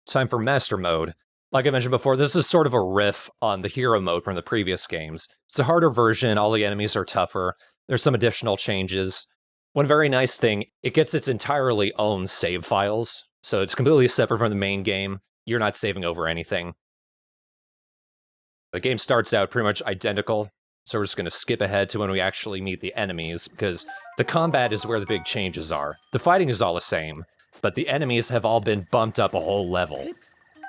Time for Master Mode. Like I mentioned before, this is sort of a riff on the Hero Mode from the previous games. It's a harder version, all the enemies are tougher, there's some additional changes. One very nice thing, it gets its entirely own save files, so it's completely separate from the main game. You're not saving over anything. The game starts out pretty much identical, so we're just going to skip ahead to when we actually meet the enemies, because the combat is where the big changes are. The fighting is all the same, but the enemies have all been bumped up a whole level.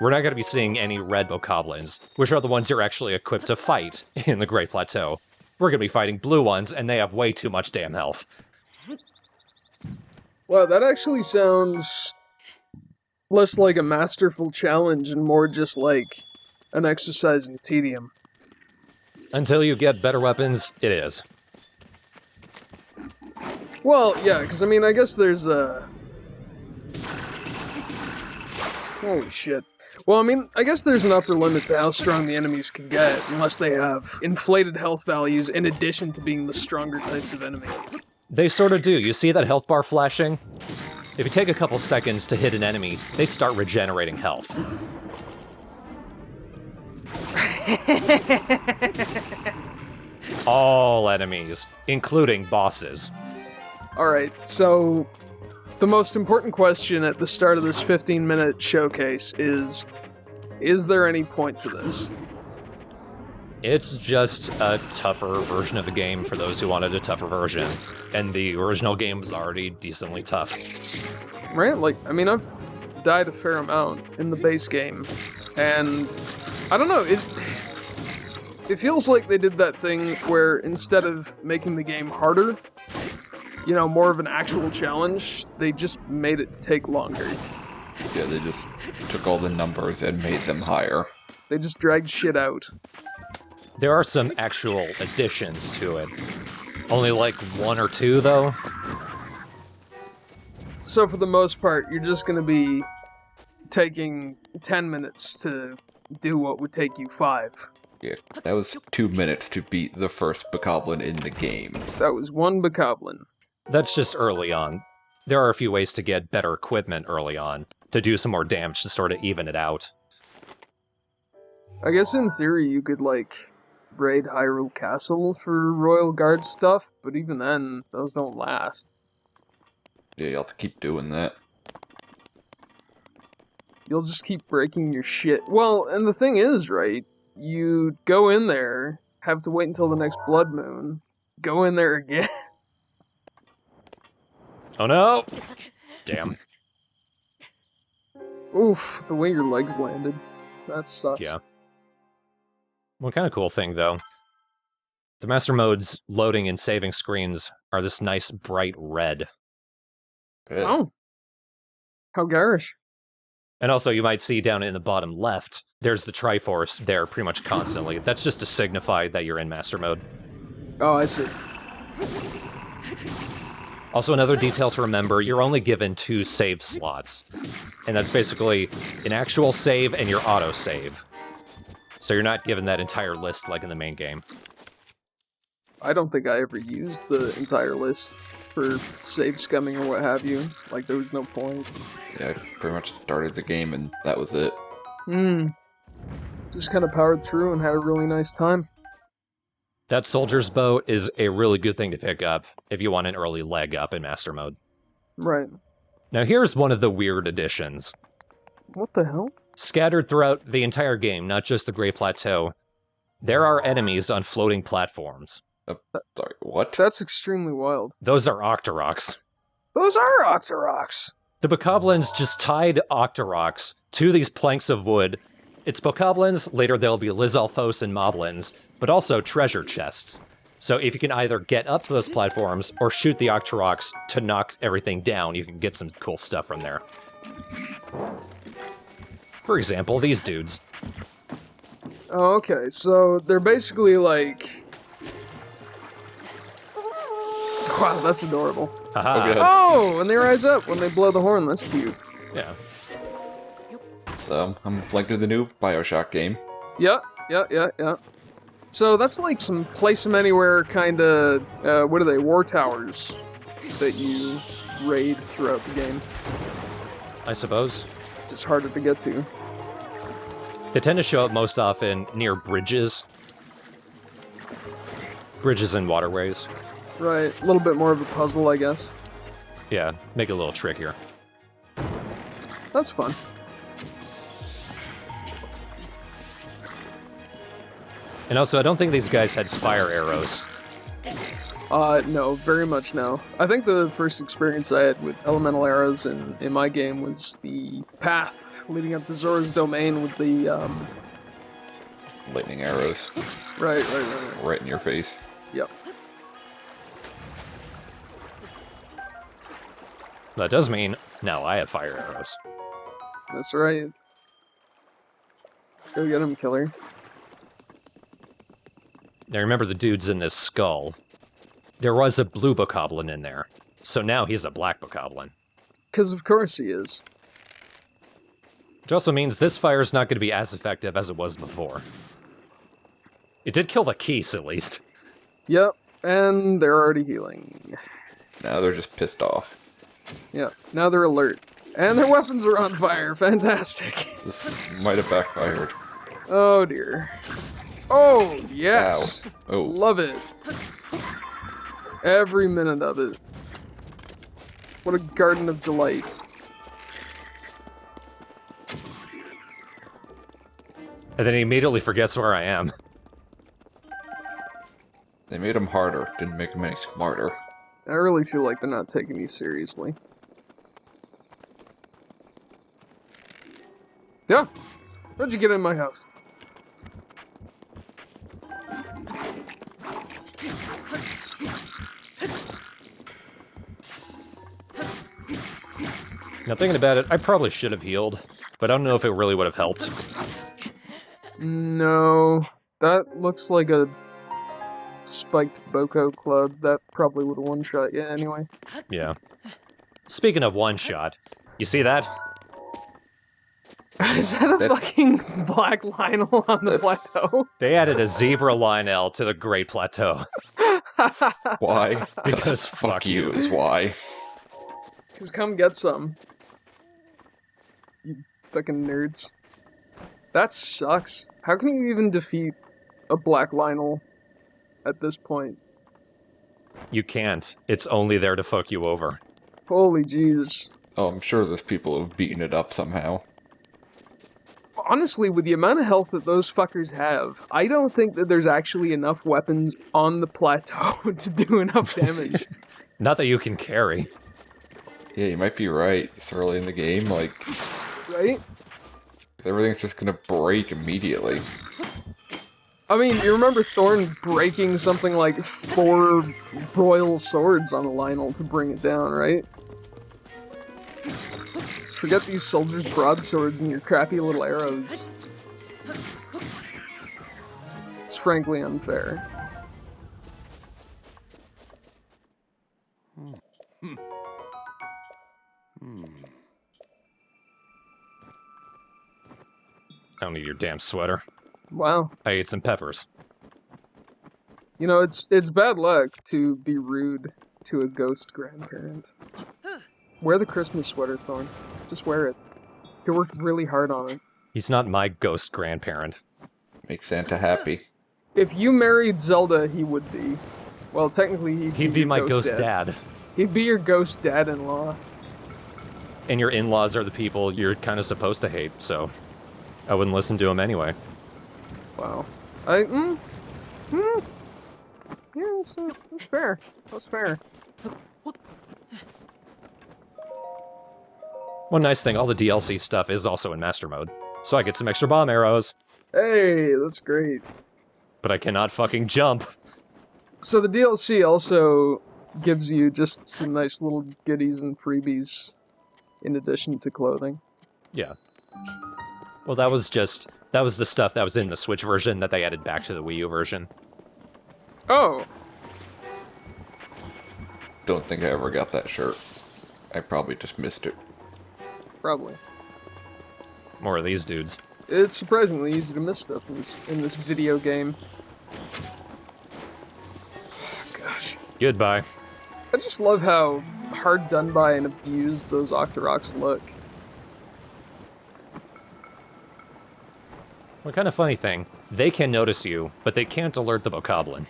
We're not going to be seeing any red bokoblins, which are the ones you're actually equipped to fight in the Great Plateau. We're going to be fighting blue ones, and they have way too much damn health. Wow, that actually sounds less like a masterful challenge and more just like an exercise in tedium. Until you get better weapons, it is. Well, yeah, because I mean, I guess there's a... Holy shit. Well, I mean, I guess there's an upper limit to how strong the enemies can get, unless they have inflated health values in addition to being the stronger types of enemy. They sort of do. You see that health bar flashing? If you take a couple seconds to hit an enemy, they start regenerating health. All enemies, including bosses. Alright, so the most important question at the start of this 15-minute showcase is there any point to this? It's just a tougher version of the game for those who wanted a tougher version, and the original game was already decently tough. Right? Like, I mean, I've died a fair amount in the base game, and I don't know, it feels like they did that thing where instead of making the game harder, you know, more of an actual challenge, they just made it take longer. Yeah, they just took all the numbers and made them higher. They just dragged shit out. There are some actual additions to it. Only like 1 or 2, though. So for the most part, you're just gonna be taking 10 minutes to do what would take you 5. Yeah, that was 2 minutes to beat the first bokoblin in the game. That was 1 bokoblin. That's just early on. There are a few ways to get better equipment early on, to do some more damage to sort of even it out. I guess in theory you could, like, raid Hyrule Castle for Royal Guard stuff, but even then, those don't last. Yeah, you'll have to keep doing that. You'll just keep breaking your shit. Well, and the thing is, right, you go in there, have to wait until the next blood moon, go in there again. Oh no! Damn. Oof, the way your legs landed. That sucks. Yeah. One kind of cool thing, though. The Master Mode's loading and saving screens are this nice bright red. Good. Oh. How garish. And also, you might see down in the bottom left, there's the Triforce there pretty much constantly. That's just to signify that you're in Master Mode. Oh, I see. Also, another detail to remember, you're only given 2 save slots. And that's basically an actual save and your auto-save. So you're not given that entire list like in the main game. I don't think I ever used the entire list for save scumming or what have you. Like, there was no point. Yeah, I pretty much started the game and that was it. Just kind of powered through and had a really nice time. That Soldier's Bow is a really good thing to pick up if you want an early leg up in Master Mode. Right. Now here's one of the weird additions. What the hell? Scattered throughout the entire game, not just the Great Plateau, there are enemies on floating platforms. Sorry, what? That's extremely wild. Those are Octoroks. Those are Octoroks! The Bokoblins just tied Octoroks to these planks of wood. It's Bokoblins, later there'll be Lizalfos and Moblins, but also treasure chests. So if you can either get up to those platforms or shoot the Octoroks to knock everything down, you can get some cool stuff from there. For example, these dudes. Oh, okay, so they're basically like... Wow, that's adorable. Haha. Okay. Oh, and they rise up when they blow the horn, that's cute. Yeah. So, I'm playing through the new Bioshock game. Yeah. So that's like some place them anywhere kind of, what are they, war towers that you raid throughout the game. I suppose. just harder to get to. They tend to show up most often near bridges. Bridges and waterways. Right, a little bit more of a puzzle, I guess. Yeah, make it a little trickier. That's fun. And also, I don't think these guys had fire arrows. No, very much no. I think the first experience I had with elemental arrows in my game was the path leading up to Zora's domain with the, Lightning arrows. Right. Right in your face. Yep. That does mean now I have fire arrows. That's right. Go get him, killer. Now remember the dude's in this skull. There was a blue bokoblin in there, so now he's a black bokoblin. 'Cause of course he is. Which also means this fire is not going to be as effective as it was before. It did kill the Keese, at least. Yep, and they're already healing. Now they're just pissed off. Yeah, now they're alert. And their weapons are on fire. Fantastic. This might have backfired. Oh dear. Oh, yes. Ow. Oh. Love it. Every minute of it. What a garden of delight. And then he immediately forgets where I am. They made him harder, didn't make him any smarter. I really feel like they're not taking me seriously. Yeah. How'd you get in my house? Now thinking about it, I probably should have healed, but I don't know if it really would have helped. No. That looks like a spiked Boko club. That probably would have one-shot you anyway. Yeah. Speaking of one-shot, you see that? Is that a fucking black Lionel on the plateau? They added a zebra Lionel to the Great Plateau. Why? Because fuck you is why. Because come get some. You fucking nerds. That sucks. How can you even defeat a black Lionel at this point? You can't. It's only there to fuck you over. Holy jeez. Oh, I'm sure there's people who've beaten it up somehow. Honestly, with the amount of health that those fuckers have, I don't think that there's actually enough weapons on the plateau to do enough damage. Not that you can carry. Yeah, you might be right. This early in the game, like, Right? everything's just gonna break immediately. I mean, you remember Thorn breaking something like 4 royal swords on a Lionel to bring it down, right? Forget these soldiers' broadswords and your crappy little arrows. It's frankly unfair. I don't need your damn sweater. Wow. I ate some peppers. You know, it's bad luck to be rude to a ghost grandparent. Wear the Christmas sweater, Thorn. Just wear it. He worked really hard on it. He's not my ghost grandparent. Make Santa happy. If you married Zelda, he would be. Well, technically, He'd be your my ghost dad. He'd be your ghost dad-in-law. And your in-laws are the people you're kind of supposed to hate, so I wouldn't listen to him anyway. Wow. Yeah, that's fair. That's fair. One nice thing, all the DLC stuff is also in Master Mode, so I get some extra bomb arrows, Hey, that's great. but I cannot fucking jump. So the DLC also gives you just some nice little goodies and freebies in addition to clothing. Yeah. Well, that was the stuff that was in the Switch version that they added back to the Wii U version. Oh, Don't think I ever got that shirt. I probably just missed it. probably. More of these dudes. It's surprisingly easy to miss stuff in this video game. Gosh. Goodbye. I just love how hard done by and abused those Octoroks look. What kind of funny thing? They can notice you, but they can't alert the bokoblin.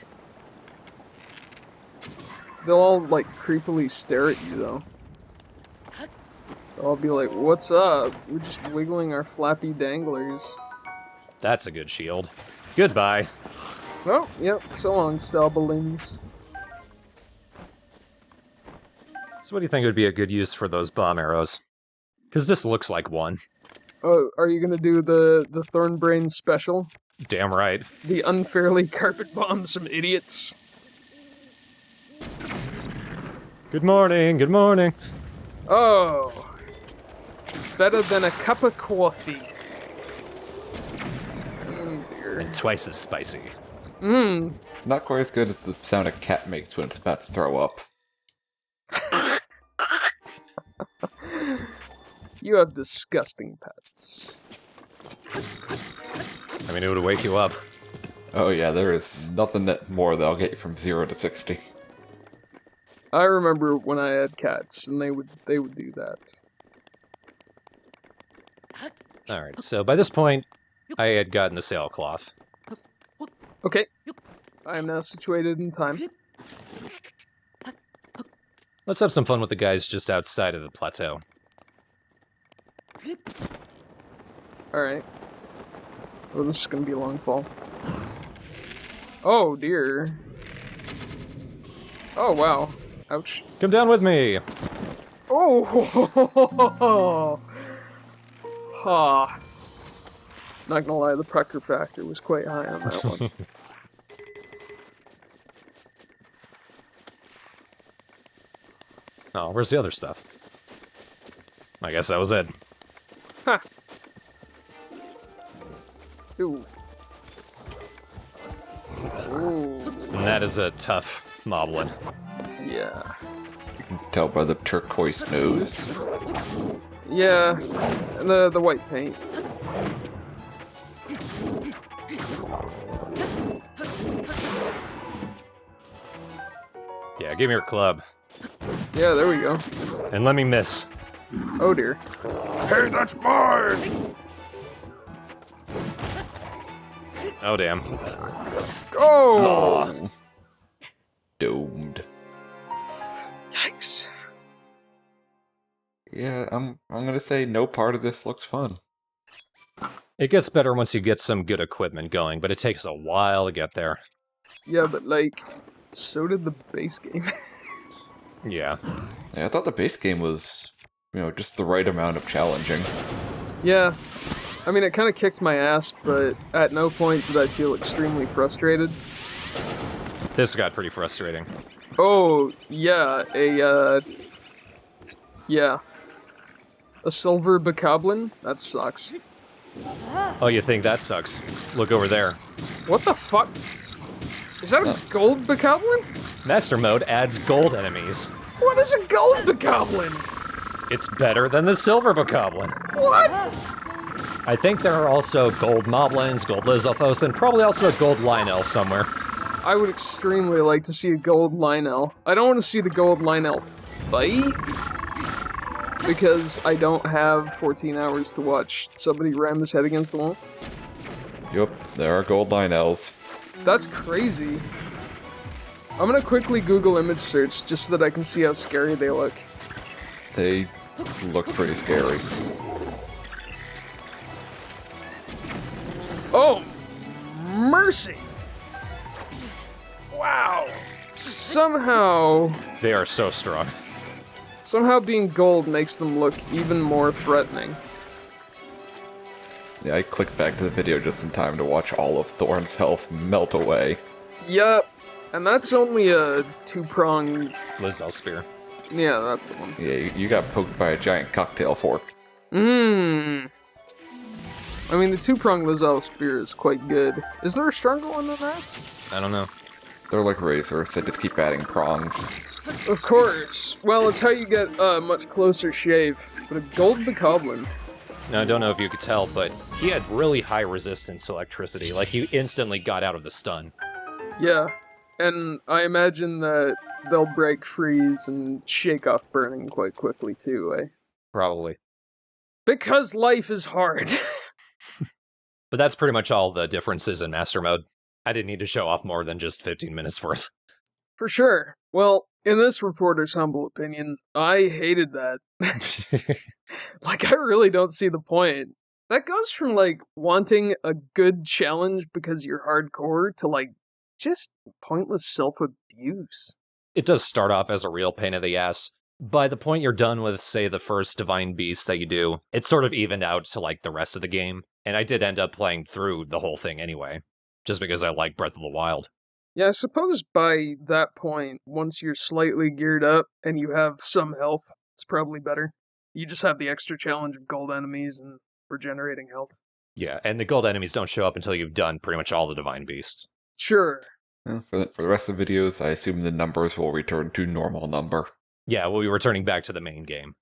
They'll all, like, creepily stare at you, though. They'll all be like, what's up? We're just wiggling our flappy danglers. That's a good shield. Goodbye. Oh, yep, so long, Stalbalins. So what do you think would be a good use for those bomb arrows? Because this looks like one. Oh, are you gonna do the Thornbrain special? Damn right. The unfairly carpet bomb some idiots? Good morning, good morning. Oh, better than a cup of coffee. Dear. And twice as spicy. Not quite as good as the sound a cat makes when it's about to throw up. You have disgusting pets. I mean, it would wake you up. Oh yeah, there is nothing more that'll get you from 0 to 60. I remember when I had cats, and they would do that. Alright, so by this point, I had gotten the sailcloth. Okay, I am now situated in time. Let's have some fun with the guys just outside of the plateau. Alright. Oh, this is gonna be a long fall. Oh, dear. Oh, wow. Ouch. Come down with me! Oh! Ha. Not gonna lie, the pucker factor was quite high on that one. Oh, where's the other stuff? I guess that was it. Ha! Ooh. Ooh. And that is a tough moblin. Yeah. You can tell by the turquoise nose. Yeah. And the white paint. Yeah, give me your club. Yeah, there we go. And let me miss. Oh dear. Hey, that's mine! Oh, damn. Oh! Domed. Yikes. Yeah, I'm gonna say no part of this looks fun. It gets better once you get some good equipment going, but it takes a while to get there. Yeah, but like, so did the base game. Yeah. Yeah, I thought the base game was, just the right amount of challenging. Yeah. I mean, it kind of kicked my ass, but at no point did I feel extremely frustrated. This got pretty frustrating. Oh, yeah, yeah. A silver bokoblin? That sucks. Oh, you think that sucks? Look over there. What the fuck? Is that a gold bokoblin? Master mode adds gold enemies. What is a gold bokoblin? It's better than the silver bokoblin. What? I think there are also gold moblins, gold Lizalfos, and probably also a gold Lionel somewhere. I would extremely like to see a gold Lionel. I don't want to see the gold Lionel fight, because I don't have 14 hours to watch somebody ram his head against the wall. Yup, there are gold Lionels. That's crazy. I'm gonna quickly Google image search just so that I can see how scary they look. They look pretty scary. Oh, mercy! Wow. Somehow They are so strong. being gold makes them look even more threatening. Yeah, I clicked back to the video just in time to watch all of Thorn's health melt away. Yup. And that's only a two-pronged... Lizal spear. Yeah, that's the one. Yeah, you got poked by a giant cocktail fork. Mmm. I mean, the two-pronged Lizal spear is quite good. Is there a stronger one than that? I don't know. They're like razors, they just keep adding prongs. Of course. Well, it's how you get a much closer shave. But a gold bokoblin... Now, I don't know if you could tell, but he had really high resistance to electricity. Like, he instantly got out of the stun. Yeah. And I imagine that they'll break freeze and shake off burning quite quickly too, eh? Probably. Because life is hard. But that's pretty much all the differences in Master Mode. I didn't need to show off more than just 15 minutes worth. For sure. Well, in this reporter's humble opinion, I hated that. Like, I really don't see the point. That goes from, like, wanting a good challenge because you're hardcore to, like, just pointless self-abuse. It does start off as a real pain in the ass. By the point you're done with, say, the first Divine Beast that you do, it's sort of evened out to, like, the rest of the game. And I did end up playing through the whole thing anyway, just because I like Breath of the Wild. Yeah, I suppose by that point, once you're slightly geared up and you have some health, it's probably better. You just have the extra challenge of gold enemies and regenerating health. Yeah, and the gold enemies don't show up until you've done pretty much all the Divine Beasts. Sure. For the rest of the videos, I assume the numbers will return to normal number. Yeah, we'll be returning back to the main game.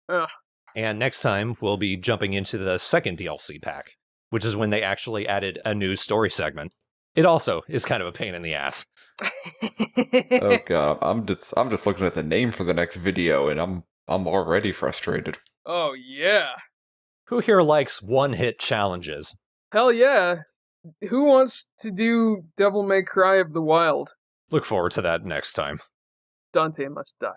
Ugh. And next time, we'll be jumping into the second DLC pack, which is when they actually added a new story segment. It also is kind of a pain in the ass. Oh god, I'm just looking at the name for the next video, and I'm already frustrated. Oh, yeah. Who here likes one-hit challenges? Hell yeah. Who wants to do Devil May Cry of the Wild? Look forward to that next time. Dante must die.